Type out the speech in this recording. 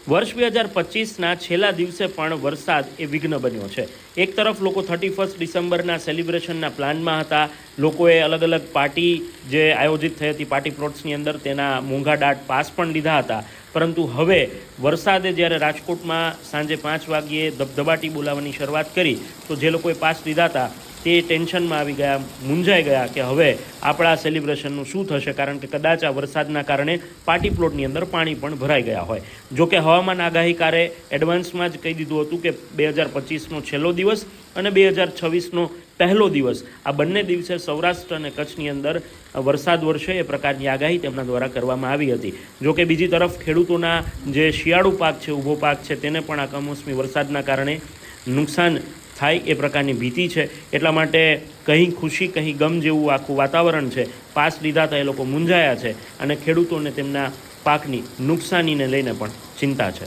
વર્ષ 2025ના છેલ્લા દિવસે પણ વરસાદ એ વિઘ્ન બન્યો છે। એક તરફ લોકો 31 ડિસેમ્બરના સેલિબ્રેશનના પ્લાનમાં હતા, લોકોએ અલગ અલગ પાર્ટી જે આયોજિત થઈ હતી પાર્ટી પ્લોટ્સની અંદર તેના મોંઘાદાટ પાસ પણ લીધા હતા, પરંતુ હવે વરસાદે જ્યારે રાજકોટમાં સાંજે 5 વાગ્યે ધબધબાટી બોલાવવાની શરૂઆત કરી તો જે લોકોએ પાસ લીધા હતા તે ટેન્શનમાં આવી ગયા, મૂંઝાઈ ગયા કે હવે આપણા સેલિબ્રેશનનું શું થશે, કારણ કે કદાચ આ વરસાદના કારણે પાર્ટી પ્લોટની અંદર પાણી પણ ભરાઈ ગયા હોય। જોકે હવામાન આગાહીકારે એડવાન્સમાં જ કહી દીધું હતું કે 2025નો છેલ્લો દિવસ અને 2026નો પહેલો દિવસ, આ બંને દિવસે સૌરાષ્ટ્ર અને કચ્છની અંદર વરસાદ વરસે એ પ્રકારની આગાહી તેમના દ્વારા કરવામાં આવી હતી। જોકે બીજી તરફ ખેડૂતોના જે શિયાળુ પાક છે, ઊભો પાક છે, તેને પણ આ કમોસમી વરસાદના કારણે નુકસાન થાય એ પ્રકારની ભીતિ છે। એટલા માટે કંઈ ખુશી કંઈ ગમ જેવું આખું વાતાવરણ છે। પાસ લીધા હતા એ લોકો મૂંઝાયા છે અને ખેડૂતોને તેમના પાકની નુકસાનીને લઈને પણ ચિંતા છે।